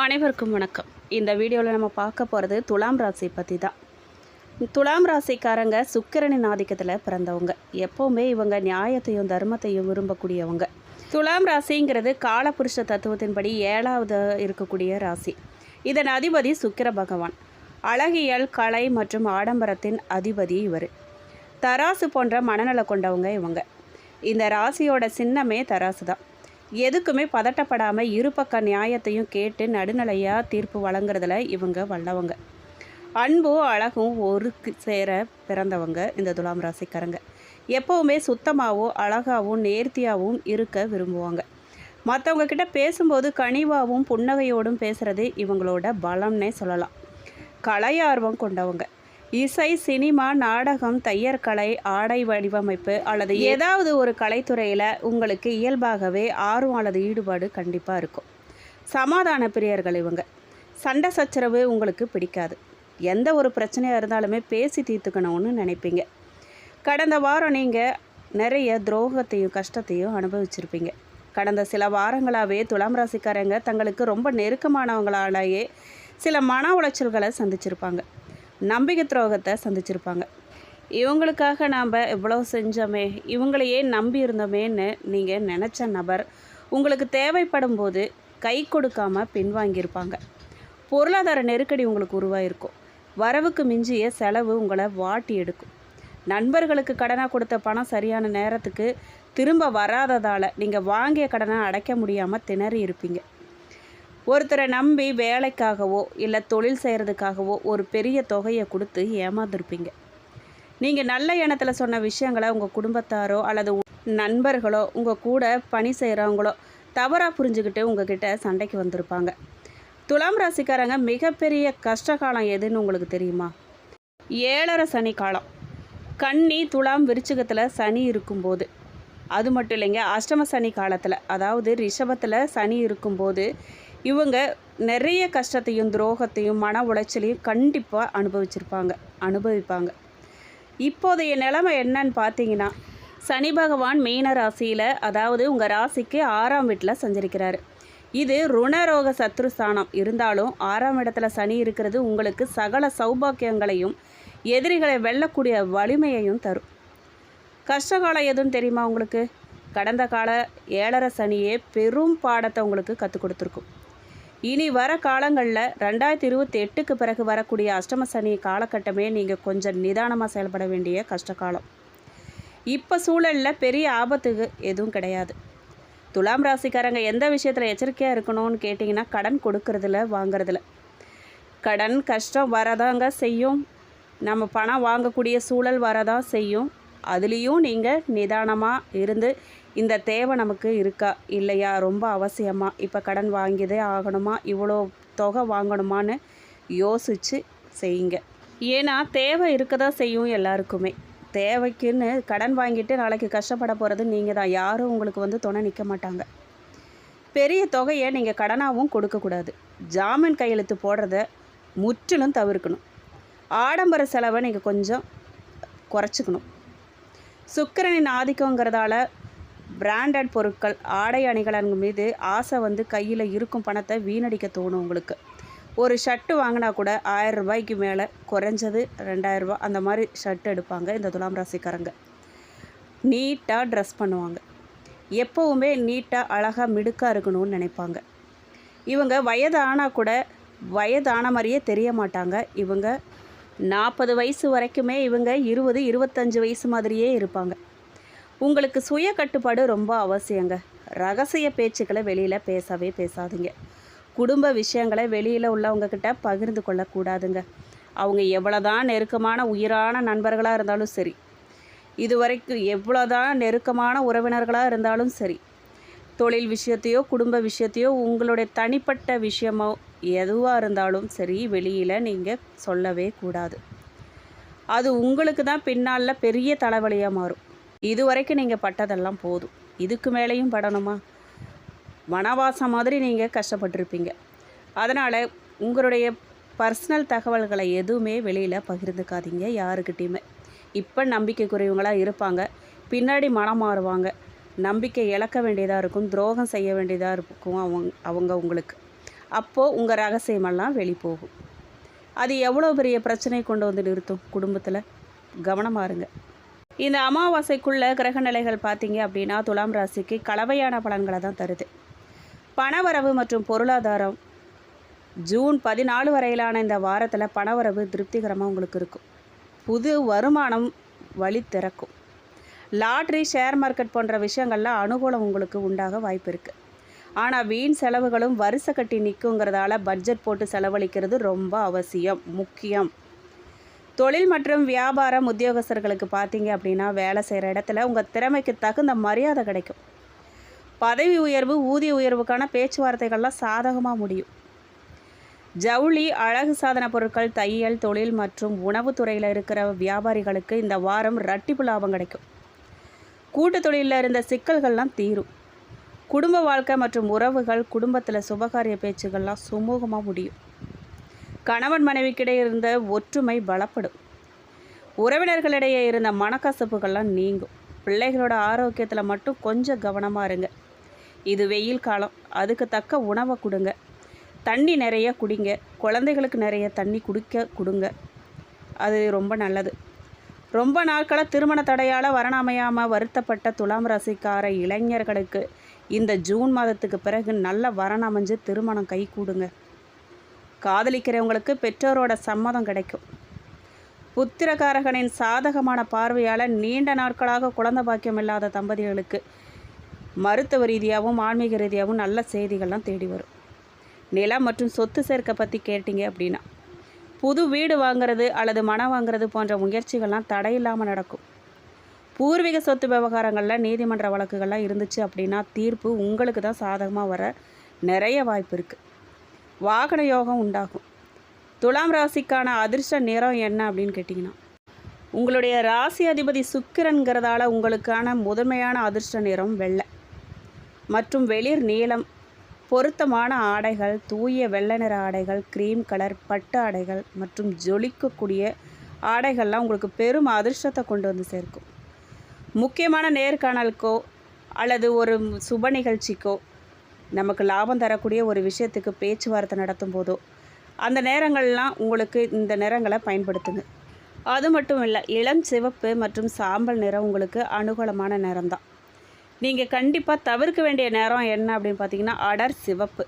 அனைவருக்கும் வணக்கம். இந்த வீடியோவில் நம்ம பார்க்க போகிறது துலாம் ராசி பற்றி தான். துலாம் ராசிக்காரங்க சுக்கிரனின் ஆதிக்கத்தில் பிறந்தவங்க. எப்போவுமே இவங்க நியாயத்தையும் தர்மத்தையும் விரும்பக்கூடியவங்க. துலாம் ராசிங்கிறது காலபுருஷ தத்துவத்தின்படி 7வது இருக்கக்கூடிய ராசி. இதன் அதிபதி சுக்கிர பகவான். அழகியல், கலை மற்றும் ஆடம்பரத்தின் அதிபதி இவர். தராசு போன்ற மனநல கொண்டவங்க இவங்க. இந்த ராசியோட சின்னமே தராசு தான். எதுக்குமே பதட்டப்படாமல் இருபக்க நியாயத்தையும் கேட்டு நடுநிலையாக தீர்ப்பு வழங்குறதுல இவங்க வல்லவங்க. அன்பும் அழகும் ஒரு சேர பிறந்தவங்க இந்த துலாம் ராசிக்காரங்க. எப்போவுமே சுத்தமாகவும் அழகாகவும் நேர்த்தியாகவும் இருக்க விரும்புவாங்க. மற்றவங்க கிட்ட பேசும்போது கனிவாகவும் புன்னகையோடும் பேசுகிறது இவங்களோட பலம்னே சொல்லலாம். கலையார்வம் கொண்டவங்க. இசை, சினிமா, நாடகம், தையற்கலை, ஆடை வடிவமைப்பு அல்லது ஏதாவது ஒரு கலைத்துறையில் உங்களுக்கு இயல்பாகவே ஆர்வம் அல்லது ஈடுபாடு கண்டிப்பாக இருக்கும். சமாதான பிரியர்கள் இவங்க. சண்டை சச்சரவு உங்களுக்கு பிடிக்காது. எந்த ஒரு பிரச்சனையாக இருந்தாலுமே பேசி தீர்த்துக்கணும்னு நினைப்பீங்க. கடந்த வாரம் நீங்கள் நிறைய துரோகத்தையும் கஷ்டத்தையும் அனுபவிச்சிருப்பீங்க. கடந்த சில வாரங்களாகவே துலாம் ராசிக்காரங்க தங்களுக்கு ரொம்ப நெருக்கமானவங்களாலேயே சில மன உளைச்சல்களை சந்திச்சிருப்பாங்க. நம்பிக்கை துரோகத்தை சந்திச்சிருப்பாங்க. இவங்களுக்காக நாம் இவ்வளோ செஞ்சோமே, இவங்களையே நம்பி இருந்தோமேன்னு நீங்கள் நினச்ச நபர் உங்களுக்கு தேவைப்படும் போது கை கொடுக்காமல் பின்வாங்கியிருப்பாங்க. பொருளாதார நெருக்கடி உங்களுக்கு உருவாயிருக்கும். வரவுக்கு மிஞ்சிய செலவு உங்களை வாட்டி எடுக்கும். நண்பர்களுக்கு கடனாக கொடுத்த பணம் சரியான நேரத்துக்கு திரும்ப வராததால் நீங்கள் வாங்கிய கடனை அடைக்க முடியாமல் திணறி இருப்பீங்க. ஒருத்தரை நம்பி வேலைக்காகவோ இல்லை தொழில் செய்கிறதுக்காகவோ ஒரு பெரிய தொகையை கொடுத்து ஏமாந்துருப்பீங்க. நீங்கள் நல்ல எண்ணத்தில் சொன்ன விஷயங்களை உங்கள் குடும்பத்தாரோ அல்லது நண்பர்களோ உங்கள் கூட பணி செய்கிறவங்களோ தவறாக புரிஞ்சுக்கிட்டு உங்ககிட்ட சண்டைக்கு வந்திருப்பாங்க. துலாம் ராசிக்காரங்க மிகப்பெரிய கஷ்டகாலம் எதுன்னு உங்களுக்கு தெரியுமா? 7.5 சனி காலம். கன்னி, துலாம், விருச்சிகத்தில் சனி இருக்கும்போது, அது மட்டும் இல்லைங்க, அஷ்டம சனி காலத்தில், அதாவது ரிஷபத்தில் சனி இருக்கும்போது இவங்க நிறைய கஷ்டத்தையும் துரோகத்தையும் மன உளைச்சலையும் கண்டிப்பாக அனுபவிப்பாங்க. இப்போதைய நிலைமை என்னன்னு பார்த்தீங்கன்னா, சனி பகவான் மீன ராசியில், அதாவது உங்கள் ராசிக்கு 6ஆம் வீட்டில் சஞ்சரிக்கிறாரு. இது ருணரோக சத்ருஸ்தானம் இருந்தாலும் 6ஆம் இடத்துல சனி இருக்கிறது உங்களுக்கு சகல சௌபாக்கியங்களையும் எதிரிகளை வெல்லக்கூடிய வலிமையையும் தரும். கஷ்டகாலம் எதுவும் தெரியுமா உங்களுக்கு? கடந்த கால 7.5 சனியே பெரும் பாடத்தை உங்களுக்கு கற்றுக் கொடுத்துருக்கும். இனி வர காலங்களில் 2028க்கு பிறகு வரக்கூடிய அஷ்டம சனி காலகட்டமே நீங்கள் கொஞ்சம் நிதானமாக செயல்பட வேண்டிய கஷ்டகாலம். இப்போ சூழலில் பெரிய ஆபத்துக்கு எதுவும் கிடையாது. துலாம் ராசிக்காரங்க எந்த விஷயத்தில் எச்சரிக்கையாக இருக்கணும்னு கேட்டிங்கன்னா, கடன் கொடுக்கறதுல வாங்கிறதுல. கடன் கஷ்டம் வரதாங்க செய்யும். நம்ம பணம் வாங்கக்கூடிய சூழல் வரதான் செய்யும். அதுலேயும் நீங்கள் நிதானமாக இருந்து, இந்த தேவை நமக்கு இருக்கா இல்லையா, ரொம்ப அவசியமா, இப்போ கடன் வாங்கியதே ஆகணுமா, இவ்வளோ தொகை வாங்கணுமான்னு யோசித்து செய்யுங்க. ஏன்னா தேவை இருக்க தான் செய்யும் எல்லாருக்குமே. தேவைக்குன்னு கடன் வாங்கிட்டு நாளைக்கு கஷ்டப்பட போகிறது நீங்கள் தான். யாரும் உங்களுக்கு துணை நிற்க மாட்டாங்க. பெரிய தொகையை நீங்கள் கடனாகவும் கொடுக்கக்கூடாது. ஜாமீன் கையெழுத்து போடுறத முற்றிலும் தவிர்க்கணும். ஆடம்பர செலவை நீங்கள் கொஞ்சம் குறைச்சிக்கணும். சுக்கிரனின் ஆதிக்கங்கிறதால பிராண்டட் பொருட்கள், ஆடை அணிகலன் மீது ஆசை கையில் இருக்கும் பணத்தை வீணடிக்க தோணும் உங்களுக்கு. ஒரு ஷர்ட்டு வாங்கினா கூட 1000 ரூபாய்க்கு மேலே, குறைஞ்சது 2000 ரூபா, அந்த மாதிரி ஷர்ட் எடுப்பாங்க இந்த துலாம் ராசிக்காரங்க. நீட்டாக ட்ரெஸ் பண்ணுவாங்க. எப்போவுமே நீட்டாக அழகாக மிடுக்காக இருக்கணும்னு நினைப்பாங்க. இவங்க வயதானால் கூட வயதான மாதிரியே தெரிய மாட்டாங்க. இவங்க 40 வயசு வரைக்குமே இவங்க 20-25 வயசு மாதிரியே இருப்பாங்க. உங்களுக்கு சுய கட்டுப்பாடு ரொம்ப அவசியங்க. ரகசிய பேச்சுக்களை வெளியில் பேசாதீங்க. குடும்ப விஷயங்களை வெளியில் உள்ளவங்கக்கிட்ட பகிர்ந்து கொள்ளக்கூடாதுங்க. அவங்க எவ்வளோதான் நெருக்கமான உயிரான நண்பர்களாக இருந்தாலும் சரி, இதுவரைக்கும் எவ்வளோதான் நெருக்கமான உறவினர்களாக இருந்தாலும் சரி, தொழில் விஷயத்தையோ குடும்ப விஷயத்தையோ உங்களுடைய தனிப்பட்ட விஷயமோ எதுவாக இருந்தாலும் சரி, வெளியில் நீங்கள் சொல்லவே கூடாது. அது உங்களுக்கு தான் பின்னால் பெரிய தலைவலியாக மாறும். இதுவரைக்கும் நீங்கள் பட்டதெல்லாம் போதும். இதுக்கு மேலேயும் படணுமா? வனவாசம் மாதிரி நீங்கள் கஷ்டப்பட்டுருப்பீங்க. அதனால் உங்களுடைய பர்சனல் தகவல்களை எதுவுமே வெளியில் பகிர்ந்துக்காதீங்க யாருக்கிட்டையுமே. இப்போ நம்பிக்கைக்குரியவங்களாக இருப்பாங்க, பின்னாடி மனம் மாறுவாங்க. நம்பிக்கை இழக்க வேண்டியதாக இருக்கும், துரோகம் செய்ய வேண்டியதாக இருக்கும் அவங்க உங்களுக்கு. அப்போது உங்கள் ரகசியமெல்லாம் வெளிப்போகும். அது எவ்வளோ பெரிய பிரச்சனை கொண்டு வந்து நிறுத்தும் குடும்பத்தில். கவனமாக இருங்க. இந்த அமாவாசைக்குள்ள கிரக நிலைகள் பார்த்தீங்க அப்படின்னா துலாம் ராசிக்கு கலவையான பலன்களை தான் தருது. பணவரவு மற்றும் பொருளாதாரம் ஜூன் 14 வரையிலான இந்த வாரத்தில் பணவரவு திருப்திகரமாக உங்களுக்கு இருக்கும். புது வருமானம் வழி திறக்கும். லாட்ரி, ஷேர் மார்க்கெட் போன்ற விஷயங்களில் அனுகூலம் உங்களுக்கு உண்டாக வாய்ப்பு இருக்குது. ஆனால் வீண் செலவுகளும் வரிசை கட்டி நிற்குங்கிறதால பட்ஜெட் போட்டு செலவழிக்கிறது ரொம்ப அவசியம், முக்கியம். தொழில் மற்றும் வியாபாரம் உத்தியோகஸ்தர்களுக்கு பார்த்தீங்க அப்படின்னா வேலை செய்கிற இடத்துல உங்கள் திறமைக்கு தகுந்த மரியாதை கிடைக்கும். பதவி உயர்வு, ஊதிய உயர்வுக்கான பேச்சுவார்த்தைகள்லாம் சாதகமாக முடியும். ஜவுளி, அழகு சாதன பொருட்கள், தையல் தொழில் மற்றும் உணவுத்துறையில் இருக்கிற வியாபாரிகளுக்கு இந்த வாரம் இரட்டிப்பு லாபம் கிடைக்கும். கூட்டு தொழிலில் இருந்த சிக்கல்கள்லாம் தீரும். குடும்ப வாழ்க்கை மற்றும் உறவுகள், குடும்பத்தில் சுபகாரிய பேச்சுகள்லாம் சுமூகமாக முடியும். கணவன் மனைவிக்கிடையே இருந்த ஒற்றுமை பலப்படும். உறவினர்களிடையே இருந்த மனக்கசப்புகள்லாம் நீங்கும். பிள்ளைகளோட ஆரோக்கியத்தில் மட்டும் கொஞ்சம் கவனமாக இருங்க. இது வெயில் காலம், அதுக்கு தக்க உணவை கொடுங்க. தண்ணி நிறைய குடிங்க. குழந்தைகளுக்கு நிறைய தண்ணி கொடுங்க. அது ரொம்ப நல்லது. ரொம்ப நாட்களாக திருமண தடையால் வரணமையாமல் வருத்தப்பட்ட துலாம் ராசிக்கார இளைஞர்களுக்கு இந்த ஜூன் மாதத்துக்கு பிறகு நல்ல வரன் அமைஞ்சு திருமணம் கை கூடுங்க. காதலிக்கிறவங்களுக்கு பெற்றோரோட சம்மதம் கிடைக்கும். புத்திரகாரகனின் சாதகமான பார்வையால் நீண்ட நாட்களாக குழந்தை பாக்கியம் இல்லாத தம்பதிகளுக்கு மருத்துவ ரீதியாகவும் ஆன்மீக ரீதியாகவும் நல்ல செய்திகள்லாம் தேடி வரும். நிலம் மற்றும் சொத்து சேர்க்கை பற்றி கேட்டிங்க அப்படின்னா புது வீடு வாங்கிறது அல்லது மனம் வாங்கிறது போன்ற முயற்சிகள்லாம் தடையில்லாமல் நடக்கும். பூர்வீக சொத்து விவகாரங்களில் நீதிமன்ற வழக்குகள்லாம் இருந்துச்சு அப்படின்னா தீர்ப்பு உங்களுக்கு தான் சாதகமாக வர நிறைய வாய்ப்பு இருக்குது. வாகன யோகம் உண்டாகும். துலாம் ராசிக்கான அதிர்ஷ்ட நிறம் என்ன அப்படின்னு கேட்டிங்கன்னா உங்களுடைய ராசி அதிபதி சுக்கிரன்கிறதால உங்களுக்கான முதன்மையான அதிர்ஷ்ட நிறம் வெள்ளை மற்றும் வெளிர் நீலம். பொருத்தமான ஆடைகள், தூய வெள்ளை நிற ஆடைகள், க்ரீம் கலர் பட்டு ஆடைகள் மற்றும் ஜொலிக்கக்கூடிய ஆடைகள்லாம் உங்களுக்கு பெரும் அதிர்ஷ்டத்தை கொண்டு வந்து சேர்க்கும். முக்கியமான நேர்காணலுக்கோ அல்லது ஒரு சுப நிகழ்ச்சிக்கோ நமக்கு லாபம் தரக்கூடிய ஒரு விஷயத்துக்கு பேச்சுவார்த்தை நடத்தும் போதோ அந்த நேரங்கள்லாம் உங்களுக்கு இந்த நிறங்களை பயன்படுத்துங்க. அது மட்டும் இல்லை, இளம் சிவப்பு மற்றும் சாம்பல் நிறம் உங்களுக்கு அனுகூலமான நிறம்தான். நீங்கள் கண்டிப்பாக தவிர்க்க வேண்டிய நேரம் என்ன அப்படின்னு பார்த்தீங்கன்னா அடர் சிவப்பு,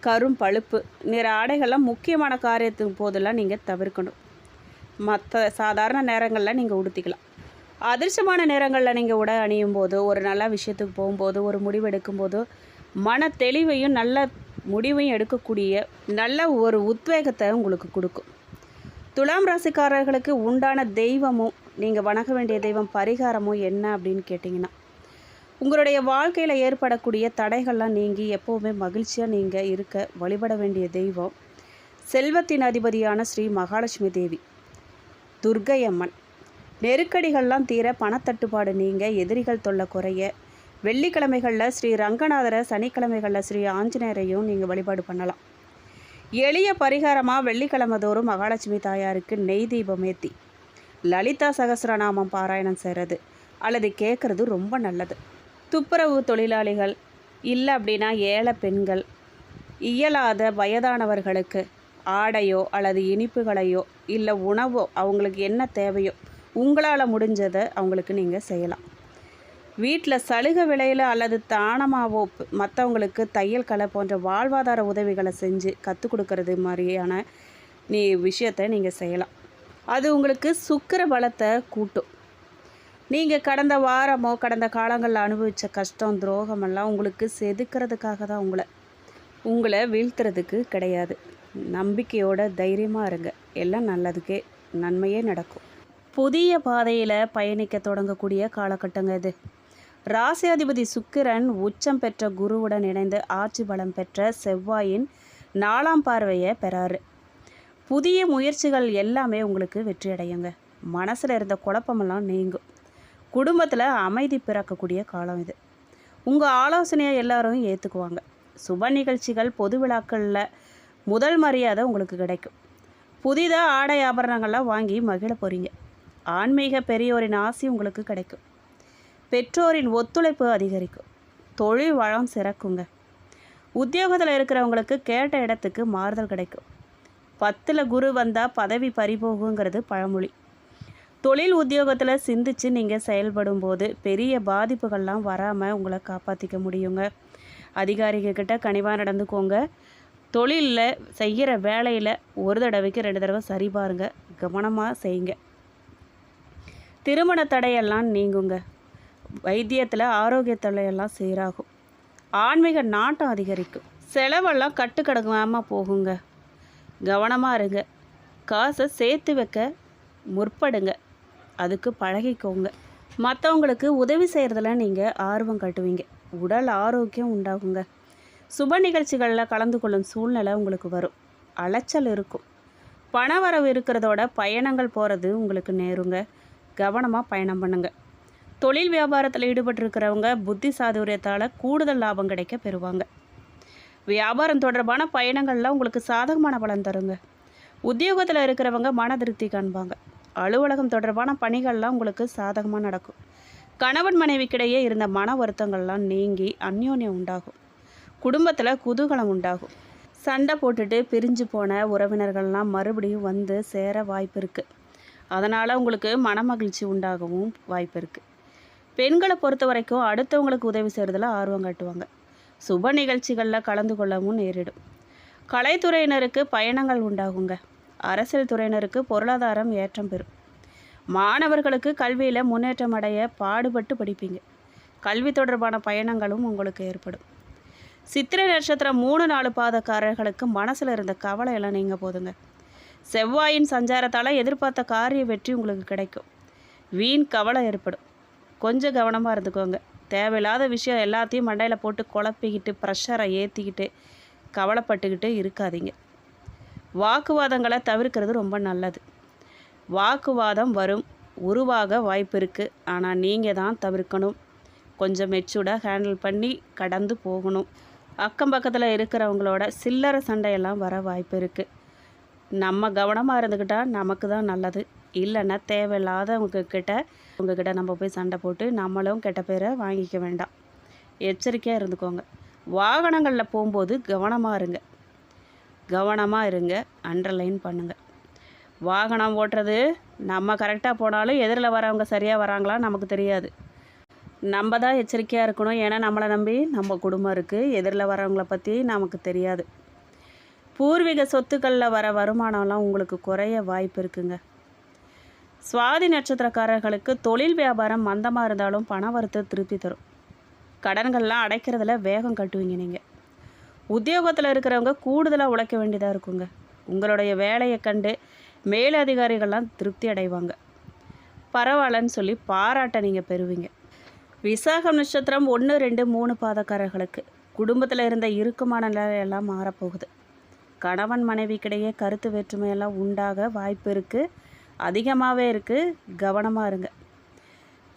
கரும் பழுப்பு நிற ஆடைகள்லாம் முக்கியமான காரியத்துக்கு போதெல்லாம் நீங்கள் தவிர்க்கணும். மற்ற சாதாரண நேரங்களில் நீங்கள் உடுத்திக்கலாம். அதிர்ஷ்டமான நேரங்களில் நீங்கள் உடை அணியும் போதோ, ஒரு நல்ல விஷயத்துக்கு போகும்போதோ, ஒரு முடிவு எடுக்கும்போதோ மன தெளிவையும் நல்ல முடிவையும் எடுக்கக்கூடிய நல்ல ஒரு உத்வேகத்தை உங்களுக்கு கொடுக்கும். துலாம் ராசிக்காரர்களுக்கு உண்டான தெய்வமும் நீங்கள் வணங்க வேண்டிய தெய்வம் பரிகாரமும் என்ன அப்படின்னு கேட்டிங்கன்னா உங்களுடைய வாழ்க்கையில் ஏற்படக்கூடிய தடைகள்லாம் நீங்கி எப்போவுமே மகிழ்ச்சியாக நீங்கள் இருக்க வழிபட வேண்டிய தெய்வம் செல்வத்தின் அதிபதியான ஸ்ரீ மகாலட்சுமி தேவி, துர்க்கை அம்மன். நெருக்கடிகள்லாம் தீர, பணத்தட்டுப்பாடு நீங்கள், எதிரிகள் தொல்லை குறைய வெள்ளிக்கிழமைகளில் ஸ்ரீ ரங்கநாதரை, சனிக்கிழமைகளில் ஸ்ரீ ஆஞ்சநேயரையும் நீங்கள் வழிபாடு பண்ணலாம். எளிய பரிகாரமாக வெள்ளிக்கிழமை தோறும் மகாலட்சுமி தாயாருக்கு நெய் தீபம் ஏற்றி லலிதா சகஸ்ரநாமம் பாராயணம் செய்கிறது அல்லது கேட்குறது ரொம்ப நல்லது. துப்புரவு தொழிலாளிகள் இல்லை அப்படின்னா ஏழை பெண்கள், இயலாத வயதானவர்களுக்கு ஆடையோ அல்லது இனிப்புகளையோ இல்லை உணவோ அவங்களுக்கு என்ன தேவையோ உங்களால் முடிஞ்சதை அவங்களுக்கு நீங்கள் செய்யலாம். வீட்டில் சலுகை விலையில் அல்லது தானமாவோ மற்றவங்களுக்கு தையல் கலை போன்ற வாழ்வாதார உதவிகளை செஞ்சு கற்றுக் கொடுக்கறது மாதிரியான விஷயத்தை நீங்கள் செய்யலாம். அது உங்களுக்கு சுக்கிர பலத்தை கூட்டும். நீங்கள் கடந்த வாரமோ கடந்த காலங்களில் அனுபவித்த கஷ்டம், துரோகமெல்லாம் உங்களுக்கு செதுக்கிறதுக்காக தான், உங்களை வீழ்த்துறதுக்கு கிடையாது. நம்பிக்கையோட தைரியமாக இருங்க. எல்லாம் நல்லதுக்கே, நன்மையே நடக்கும். புதிய பாதையில் பயணிக்க தொடங்கக்கூடிய காலகட்டங்க இது. ராசியாதிபதி சுக்கிரன் உச்சம் பெற்ற குருவுடன் இணைந்து ஆட்சி பலம் பெற்ற செவ்வாயின் 4ஆம் பார்வையை பெறாரு. புதிய முயற்சிகள் எல்லாமே உங்களுக்கு வெற்றி அடையுங்க. மனசில் இருந்த குழப்பமெல்லாம் நீங்கும். குடும்பத்தில் அமைதி பிறக்கக்கூடிய காலம் இது. உங்கள் ஆலோசனையை எல்லாரும் ஏற்றுக்குவாங்க. சுப நிகழ்ச்சிகள், பொது விழாக்களில் முதல் மரியாதை உங்களுக்கு கிடைக்கும். புதிதாக ஆடை ஆபரணங்கள்லாம் வாங்கி மகிழ போகிறீங்க. ஆன்மீக பெரியோரின் ஆசி உங்களுக்கு கிடைக்கும். பெற்றோரின் ஒத்துழைப்பு அதிகரிக்கும். தொழில் வளம் சிறக்குங்க. உத்தியோகத்தில் இருக்கிறவங்களுக்கு கேட்ட இடத்துக்கு மாறுதல் கிடைக்கும். 10ல் குரு வந்தால் பதவி பறிபோகுங்கிறது பழமொழி. தொழில் உத்தியோகத்தில் சிந்திச்சு நீங்கள் செயல்படும் போது பெரிய பாதிப்புகள்லாம் வராமல் உங்களை காப்பாற்றிக்க முடியுங்க. அதிகாரிகிட்ட கனிவாக நடந்துக்கோங்க. தொழிலில் செய்கிற வேலையில் ஒரு தடவைக்கு 2 தடவை சரி பாருங்க, கவனமாக செய்யுங்க. திருமண தடையெல்லாம் நீங்குங்க. வைத்தியத்தில் ஆரோக்கிய தடையெல்லாம் சீராகும். ஆன்மீக நாட்டம் அதிகரிக்கும். செலவெல்லாம் கட்டுக்கடங்காமல் போகுங்க. கவனமாக இருங்க. காசை சேர்த்து வைக்க முற்படுங்க. அதுக்கு பழகிக்கோங்க. மற்றவங்களுக்கு உதவி செய்கிறதுல நீங்கள் ஆர்வம் காட்டுவீங்க. உடல் ஆரோக்கியம் உண்டாகுங்க. சுப நிகழ்ச்சிகளில் கலந்து கொள்ளும் சூழ்நிலை உங்களுக்கு வரும். அலைச்சல் இருக்கும். பணவரவு இருக்கிறதோட பயணங்கள் போகிறது உங்களுக்கு நேருங்க. கவனமாக பயணம் பண்ணுங்கள். தொழில் வியாபாரத்தில் ஈடுபட்டிருக்கிறவங்க புத்தி சாதுரியத்தால் கூடுதல் லாபம் கிடைக்க பெறுவாங்க. வியாபாரம் தொடர்பான பயணங்களில் உங்களுக்கு சாதகமான பலன் தருங்க. உத்தியோகத்தில் இருக்கிறவங்க மன திருப்தி காண்பாங்க. அலுவலகம் தொடர்பான பணிகள்லாம் உங்களுக்கு சாதகமாக நடக்கும். கணவன் மனைவிக்கிடையே இருந்த மன வருத்தங்கள்லாம் நீங்கி அந்யோன்யம் உண்டாகும். குடும்பத்தில் குதூகலம் உண்டாகும். சண்டை போட்டுட்டு பிரிஞ்சு போன உறவினர்கள்லாம் மறுபடியும் வந்து சேர வாய்ப்பு இருக்குது. அதனால் உங்களுக்கு மனமகிழ்ச்சி உண்டாகவும் வாய்ப்பு இருக்குது. பெண்களை பொறுத்த வரைக்கும் அடுத்தவங்களுக்கு உதவி செய்கிறதுல ஆர்வம் காட்டுவாங்க. சுப நிகழ்ச்சிகளில் கலந்து கொள்ளவும் நேரிடும். கலைத்துறையினருக்கு பயணங்கள் உண்டாகுங்க. அரசியல் துறையினருக்கு பொருளாதாரம் ஏற்றம் பெறும். மாணவர்களுக்கு கல்வியில் முன்னேற்றம் அடைய பாடுபட்டு படிப்பீங்க. கல்வி தொடர்பான பயணங்களும் உங்களுக்கு ஏற்படும். சித்திரை நட்சத்திரம் 3-4 பாதக்காரர்களுக்கு மனசில் இருந்த கவலையெல்லாம் நீங்கள் போதுங்க. செவ்வாயின் சஞ்சாரத்தால் எதிர்பார்த்த காரிய வெற்றி உங்களுக்கு கிடைக்கும். வீண் கவலை ஏற்படும். கொஞ்சம் கவனமாக இருந்துக்கோங்க. தேவையில்லாத விஷயம் எல்லாத்தையும் மண்டையில் போட்டு குழப்பிக்கிட்டு ப்ரெஷரை ஏற்றிக்கிட்டு கவலைப்பட்டுக்கிட்டு இருக்காதீங்க. வாக்குவாதங்களை தவிர்க்கிறது ரொம்ப நல்லது. வாக்குவாதம் வரும், உருவாக வாய்ப்பு இருக்குது. ஆனால் நீங்கள் தான் தவிர்க்கணும். கொஞ்சம் மெச்சூர்டாக ஹேண்டில் பண்ணி கடந்து போகணும். அக்கம் பக்கத்தில் இருக்கிறவங்களோட சில்லறை சண்டையெல்லாம் வர வாய்ப்பு இருக்குது. நம்ம கவனமாக இருந்துக்கிட்டால் நமக்கு தான் நல்லது. இல்லைன்னா உங்ககிட்ட நம்ம போய் சண்டை போட்டு நம்மளும் கெட்ட பேரை வாங்கிக்க வேண்டாம். எச்சரிக்கையாக இருந்துக்கோங்க. வாகனங்களில் போகும்போது கவனமாக இருங்க. அண்டர்லைன் பண்ணுங்கள். வாகனம் ஓட்டுறது நம்ம கரெக்டாக போனாலும் எதிரில் வரவங்க சரியாக வராங்களா நமக்கு தெரியாது. நம்ம தான் எச்சரிக்கையாக இருக்கணும். ஏன்னா நம்மளை நம்பி நம்ம குடும்பம் இருக்குது. எதிரில் வரவங்கள பற்றி நமக்கு தெரியாது. பூர்வீக சொத்துக்களில் வர வருமானம்லாம் உங்களுக்கு குறைய வாய்ப்பு இருக்குங்க. சுவாதி நட்சத்திரக்காரர்களுக்கு தொழில் வியாபாரம் மந்தமாக இருந்தாலும் பண வரத்து திருப்பி தரும். கடன்கள்லாம் அடைக்கிறதுல வேகம் கட்டுவீங்க. நீங்கள் உத்தியோகத்தில் இருக்கிறவங்க கூடுதலாக உழைக்க வேண்டியதாக இருக்குங்க. உங்களுடைய வேலையை கண்டு மேலதிகாரிகள்லாம் திருப்தி அடைவாங்க. பரவாயில்லன்னு சொல்லி பாராட்ட நீங்கள் பெறுவீங்க. விசாகம் நட்சத்திரம் 1, 2, 3 பாதக்காரர்களுக்கு குடும்பத்தில் இருந்த இறுக்கமான நிலையெல்லாம் மாறப்போகுது. கணவன் மனைவிக்கிடையே கருத்து வேற்றுமையெல்லாம் உண்டாக வாய்ப்பு இருக்குது. அதிகமாகவே இருக்குது. கவனமாக இருங்க.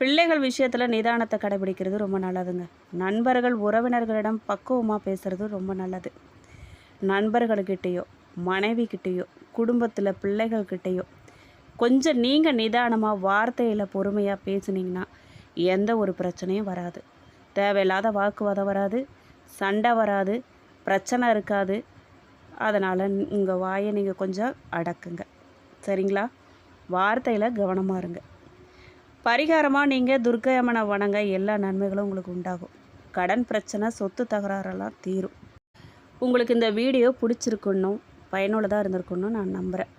பிள்ளைகள் விஷயத்தில் நிதானத்தை கடைபிடிக்கிறது ரொம்ப நல்லதுங்க. நண்பர்கள் உறவினர்களிடம் பக்குவமாக பேசுகிறது ரொம்ப நல்லது. நண்பர்கள்கிட்டேயோ மனைவிக்கிட்டேயோ குடும்பத்தில் பிள்ளைகள்கிட்டேயோ கொஞ்சம் நீங்கள் நிதானமாக வார்த்தையில் பொறுமையாக பேசுனீங்கன்னா எந்த ஒரு பிரச்சனையும் வராது. தேவையில்லாத வாக்குவாதம் வராது, சண்டை வராது, பிரச்சனை இருக்காது. அதனால் உங்கள் வாயை நீங்கள் கொஞ்சம் அடக்குங்க. சரிங்களா? வார்த்தையில் கவனமாக இருங்க. பரிகாரமாக நீங்கள் துர்க்கை அம்மனை வணங்க எல்லா நன்மைகளும் உங்களுக்கு உண்டாகும். கடன் பிரச்சனை, சொத்து தகராறெல்லாம் தீரும். உங்களுக்கு இந்த வீடியோ பிடிச்சிருக்கணும், பயனுள்ளதாக இருந்திருக்கணும் நான் நம்புகிறேன்.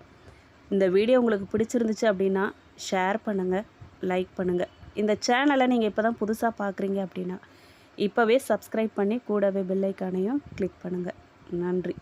இந்த வீடியோ உங்களுக்கு பிடிச்சிருந்துச்சு அப்படின்னா ஷேர் பண்ணுங்கள், லைக் பண்ணுங்கள். இந்த சேனலை நீங்கள் இப்போ தான் புதுசாக பார்க்குறீங்க அப்படின்னா இப்போவே சப்ஸ்கிரைப் பண்ணி கூடவே பெல் ஐக்கானையும் கிளிக் பண்ணுங்கள். நன்றி.